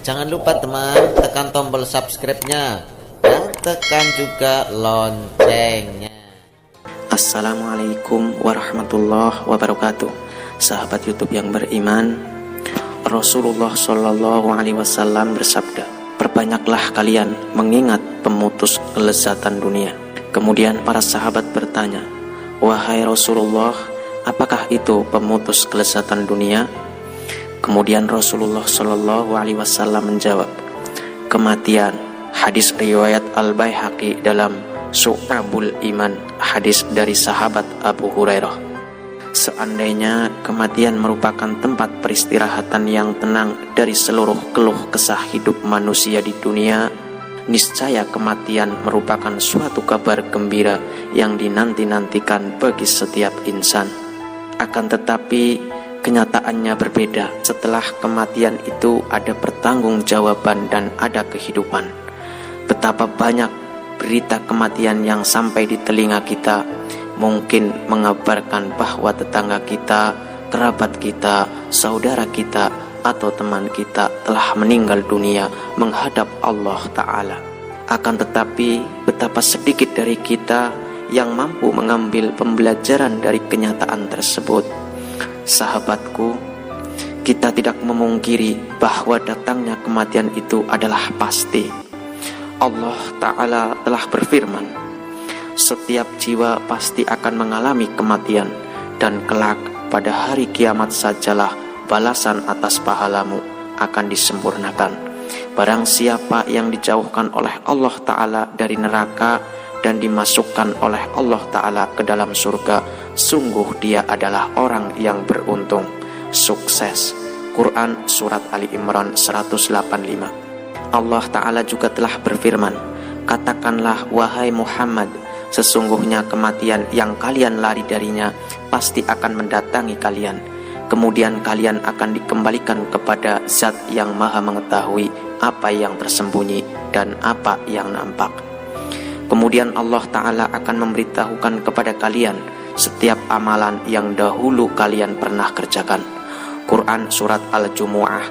Jangan lupa teman, tekan tombol subscribe-nya dan tekan juga loncengnya. Assalamualaikum warahmatullahi wabarakatuh. Sahabat YouTube yang beriman, Rasulullah Shallallahu Alaihi Wasallam bersabda, perbanyaklah kalian mengingat pemutus kelezatan dunia. Kemudian para sahabat bertanya, wahai Rasulullah, apakah itu pemutus kelezatan dunia? Kemudian Rasulullah Shallallahu Alaihi Wasallam menjawab, kematian. Hadis riwayat Al-Baihaqi dalam Syu'abul Iman, hadis dari sahabat Abu Hurairah. Seandainya kematian merupakan tempat peristirahatan yang tenang dari seluruh keluh kesah hidup manusia di dunia, niscaya kematian merupakan suatu kabar gembira yang dinanti-nantikan bagi setiap insan. Akan tetapi kenyataannya berbeda. Setelah kematian itu ada pertanggungjawaban dan ada kehidupan. Betapa banyak berita kematian yang sampai di telinga kita, mungkin mengabarkan bahwa tetangga kita, kerabat kita, saudara kita, atau teman kita telah meninggal dunia menghadap Allah Ta'ala. Akan tetapi betapa sedikit dari kita yang mampu mengambil pembelajaran dari kenyataan tersebut. Sahabatku, kita tidak memungkiri bahwa datangnya kematian itu adalah pasti. Allah Ta'ala telah berfirman, setiap jiwa pasti akan mengalami kematian, dan kelak pada hari kiamat sajalah balasan atas pahalamu akan disempurnakan. Barang siapa yang dijauhkan oleh Allah Ta'ala dari neraka dan dimasukkan oleh Allah Ta'ala ke dalam surga, sungguh dia adalah orang yang beruntung, sukses. Quran Surat Ali Imran 185. Allah Ta'ala juga telah berfirman, katakanlah wahai Muhammad, sesungguhnya kematian yang kalian lari darinya pasti akan mendatangi kalian. Kemudian kalian akan dikembalikan kepada Zat yang Maha mengetahui apa yang tersembunyi dan apa yang nampak. Kemudian Allah Ta'ala akan memberitahukan kepada kalian setiap amalan yang dahulu kalian pernah kerjakan. Quran Surat Al-Jumu'ah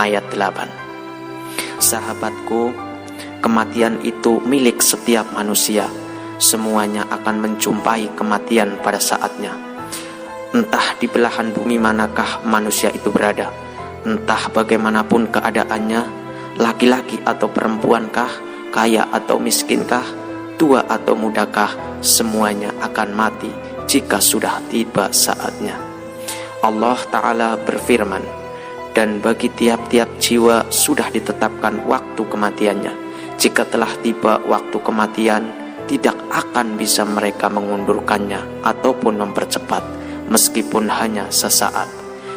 ayat 8. Sahabatku, kematian itu milik setiap manusia. Semuanya akan menjumpai kematian pada saatnya. Entah di belahan bumi manakah manusia itu berada, entah bagaimanapun keadaannya, laki-laki atau perempuankah, kaya atau miskinkah, tua atau mudakah, semuanya akan mati jika sudah tiba saatnya. Allah Ta'ala berfirman, dan bagi tiap-tiap jiwa sudah ditetapkan waktu kematiannya. Jika telah tiba waktu kematian, tidak akan bisa mereka mengundurkannya ataupun mempercepat, meskipun hanya sesaat.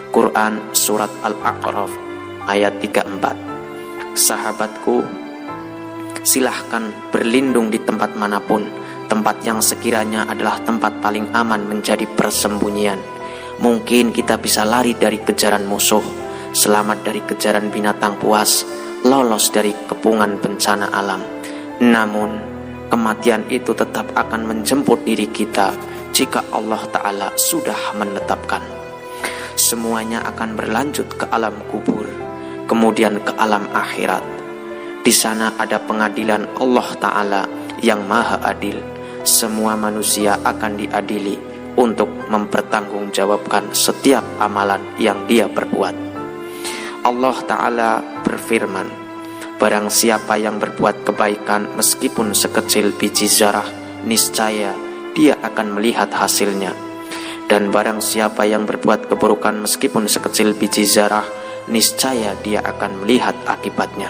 Quran Surat Al-A'raf ayat 34. Sahabatku, silahkan berlindung di tempat manapun, tempat yang sekiranya adalah tempat paling aman menjadi persembunyian. Mungkin kita bisa lari dari kejaran musuh, selamat dari kejaran binatang buas, lolos dari kepungan bencana alam. Namun, kematian itu tetap akan menjemput diri kita jika Allah Ta'ala sudah menetapkan. Semuanya akan berlanjut ke alam kubur, kemudian ke alam akhirat. Di sana ada pengadilan Allah Ta'ala yang maha adil. Semua manusia akan diadili untuk mempertanggungjawabkan setiap amalan yang dia perbuat. Allah Ta'ala berfirman, barang siapa yang berbuat kebaikan meskipun sekecil biji zarah, niscaya dia akan melihat hasilnya. Dan barang siapa yang berbuat keburukan meskipun sekecil biji zarah, niscaya dia akan melihat akibatnya.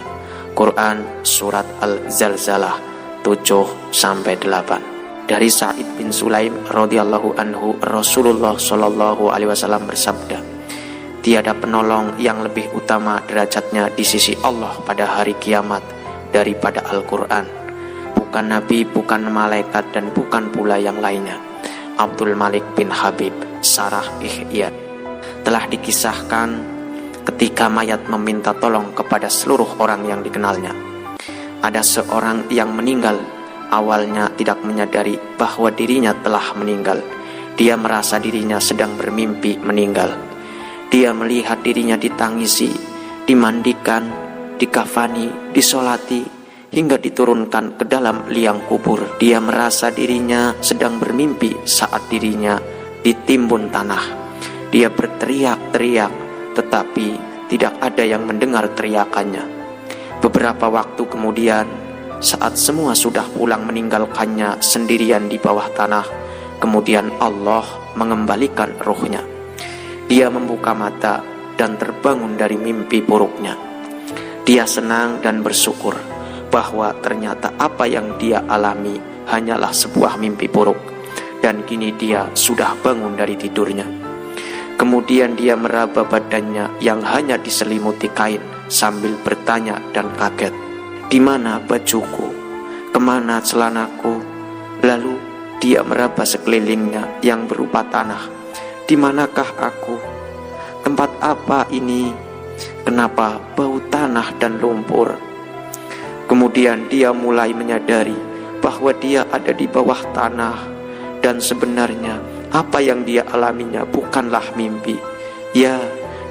Quran Surat Al-Zalzalah 7-8. Dari Sa'id bin Sulaim radhiyallahu anhu, Rasulullah Shallallahu Alaihi Wasallam bersabda, tiada penolong yang lebih utama derajatnya di sisi Allah pada hari kiamat daripada Al-Quran. Bukan nabi, bukan malaikat, dan bukan pula yang lainnya. Abdul Malik bin Habib, Sarah Ihya. Telah dikisahkan ketika mayat meminta tolong kepada seluruh orang yang dikenalnya. Ada seorang yang meninggal, awalnya tidak menyadari bahwa dirinya telah meninggal. Dia merasa dirinya sedang bermimpi meninggal. Dia melihat dirinya ditangisi, dimandikan, dikafani, disolati, hingga diturunkan ke dalam liang kubur. Dia merasa dirinya sedang bermimpi saat dirinya ditimbun tanah. Dia berteriak-teriak, tetapi tidak ada yang mendengar teriakannya. Beberapa waktu kemudian, saat semua sudah pulang meninggalkannya sendirian di bawah tanah, kemudian Allah mengembalikan ruhnya. Dia membuka mata dan terbangun dari mimpi buruknya. Dia senang dan bersyukur bahwa ternyata apa yang dia alami hanyalah sebuah mimpi buruk, dan kini dia sudah bangun dari tidurnya. Kemudian dia meraba badannya yang hanya diselimuti kain sambil bertanya dan kaget, "Di mana bajuku? Kemana celanaku?" Lalu dia meraba sekelilingnya yang berupa tanah. "Di manakah aku? Tempat apa ini? Kenapa bau tanah dan lumpur?" Kemudian dia mulai menyadari bahwa dia ada di bawah tanah, dan sebenarnya apa yang dia alaminya bukanlah mimpi. Ya,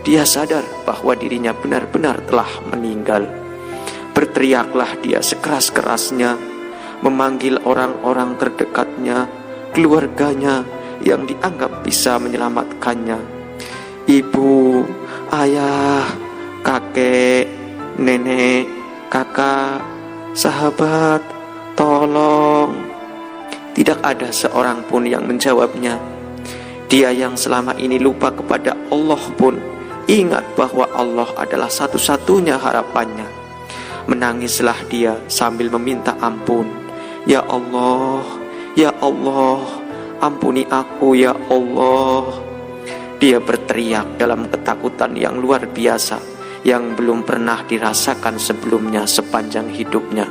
dia sadar bahwa dirinya benar-benar telah meninggal. Berteriaklah dia sekeras-kerasnya, memanggil orang-orang terdekatnya, keluarganya yang dianggap bisa menyelamatkannya. Ibu, ayah, kakek, nenek, kakak, sahabat, tolong. Tidak ada seorang pun yang menjawabnya. Dia yang selama ini lupa kepada Allah pun ingat bahwa Allah adalah satu-satunya harapannya. Menangislah dia sambil meminta ampun. "Ya Allah, ya Allah, ampuni aku ya Allah." Dia berteriak dalam ketakutan yang luar biasa, yang belum pernah dirasakan sebelumnya sepanjang hidupnya.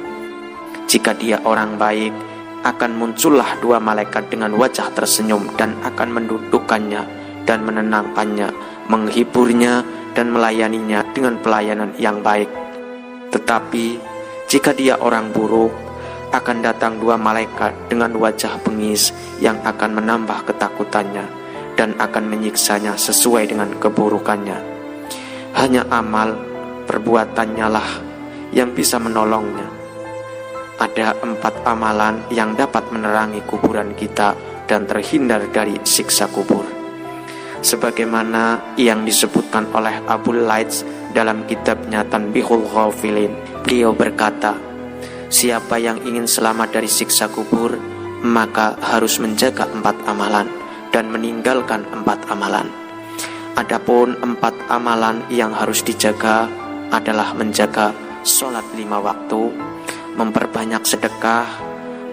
Jika dia orang baik, akan muncullah dua malaikat dengan wajah tersenyum dan akan mendudukkannya dan menenangkannya, menghiburnya dan melayaninya dengan pelayanan yang baik. Tetapi jika dia orang buruk, akan datang dua malaikat dengan wajah bengis yang akan menambah ketakutannya dan akan menyiksanya sesuai dengan keburukannya. Hanya amal perbuatannya lah yang bisa menolongnya. Ada 4 amalan yang dapat menerangi kuburan kita dan terhindar dari siksa kubur. Sebagaimana yang disebutkan oleh Abu Laits dalam kitabnya Tanbihul Ghafilin, beliau berkata, "Siapa yang ingin selamat dari siksa kubur, maka harus menjaga 4 amalan dan meninggalkan 4 amalan. Adapun 4 amalan yang harus dijaga adalah menjaga sholat 5 waktu, memperbanyak sedekah,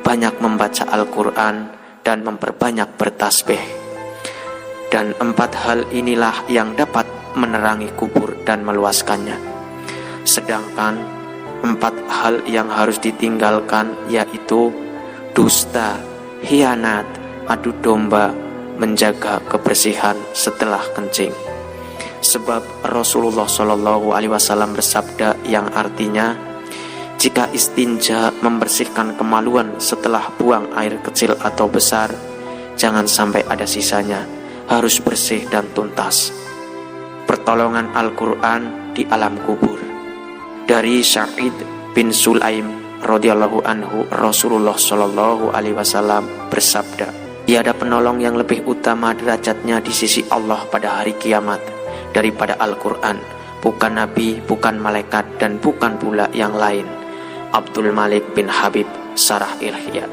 banyak membaca Al-Quran, dan memperbanyak bertasbih. Dan 4 hal inilah yang dapat menerangi kubur dan meluaskannya. Sedangkan 4 hal yang harus ditinggalkan yaitu dusta, khianat, adu domba, menjaga kebersihan setelah kencing. Sebab Rasulullah SAW bersabda yang artinya, jika istinja membersihkan kemaluan setelah buang air kecil atau besar, jangan sampai ada sisanya, harus bersih dan tuntas. Pertolongan Al-Quran di alam kubur. Dari Sa'id bin Sulaim radhiyallahu anhu, Rasulullah SAW bersabda, tiada penolong yang lebih utama derajatnya di sisi Allah pada hari kiamat daripada Al-Quran, bukan nabi, bukan malaikat, dan bukan pula yang lain. Abdul Malik bin Habib, Sarah Ilhya.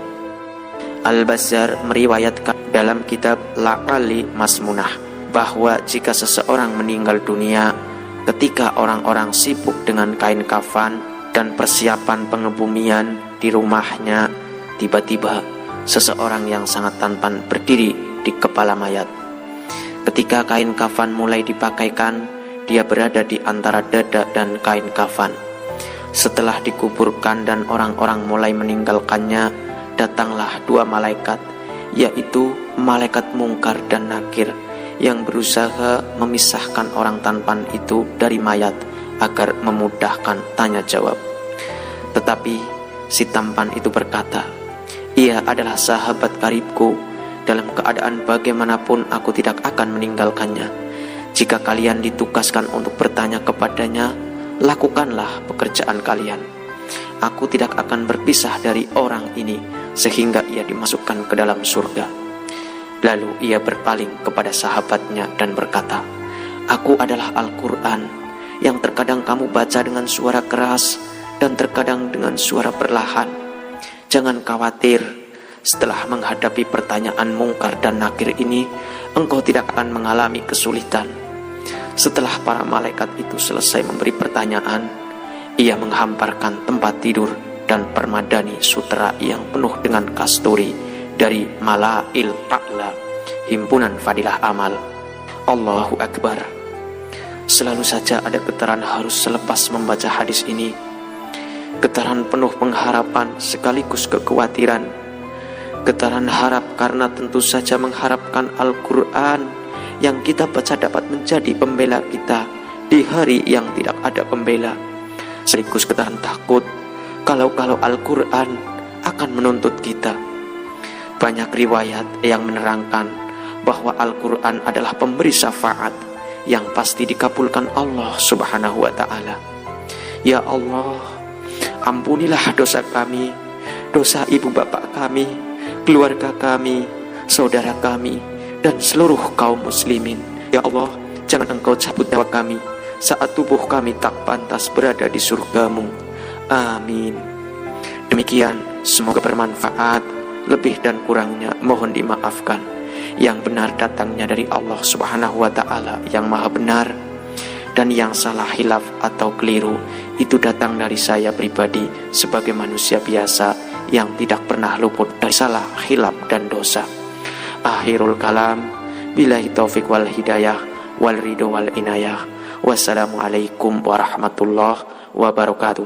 Al-Bazzar meriwayatkan dalam kitab La'ali Masmunah bahwa jika seseorang meninggal dunia, ketika orang-orang sibuk dengan kain kafan dan persiapan pengebumian di rumahnya, tiba-tiba seseorang yang sangat tampan berdiri di kepala mayat. Ketika kain kafan mulai dipakaikan, dia berada di antara dada dan kain kafan. Setelah dikuburkan dan orang-orang mulai meninggalkannya, datanglah 2 malaikat, yaitu malaikat Mungkar dan Nakir, yang berusaha memisahkan orang tampan itu dari mayat agar memudahkan tanya jawab. Tetapi si tampan itu berkata, "Ia adalah sahabat karibku, dalam keadaan bagaimanapun aku tidak akan meninggalkannya. Jika kalian ditugaskan untuk bertanya kepadanya, lakukanlah pekerjaan kalian. Aku tidak akan berpisah dari orang ini sehingga ia dimasukkan ke dalam surga. Lalu ia berpaling kepada sahabatnya dan berkata, Aku adalah Al-Quran yang terkadang kamu baca dengan suara keras dan terkadang dengan suara perlahan. Jangan khawatir, setelah menghadapi pertanyaan mungkar dan nakir ini, engkau tidak akan mengalami kesulitan. Setelah para malaikat itu selesai memberi pertanyaan, ia menghamparkan tempat tidur dan permadani sutera yang penuh dengan kasturi dari Mala'il A'la, himpunan fadilah amal. Allahu Akbar. Selalu saja ada getaran harus selepas membaca hadis ini. Getaran penuh pengharapan sekaligus kekhawatiran. Getaran harap karena tentu saja mengharapkan Al-Quran yang kita baca dapat menjadi pembela kita di hari yang tidak ada pembela. Sekaligus getaran takut kalau Al-Quran akan menuntut kita. Banyak riwayat yang menerangkan bahwa Al-Quran adalah pemberi syafaat yang pasti dikabulkan Allah Subhanahu wa ta'ala. Ya Allah, ampunilah dosa kami, dosa ibu bapak kami, keluarga kami, saudara kami, dan seluruh kaum muslimin. Ya Allah, jangan engkau cabut nyawa kami saat tubuh kami tak pantas berada di surgamu. Amin. Demikian, semoga bermanfaat. Lebih dan kurangnya mohon dimaafkan. Yang benar datangnya dari Allah Subhanahu wa ta'ala yang maha benar, dan yang salah, hilaf atau keliru itu datang dari saya pribadi sebagai manusia biasa yang tidak pernah luput dari salah, hilaf dan dosa. Akhirul kalam, billahi taufiq wal hidayah wal ridho wal inayah. Wassalamualaikum warahmatullahi wabarakatuh.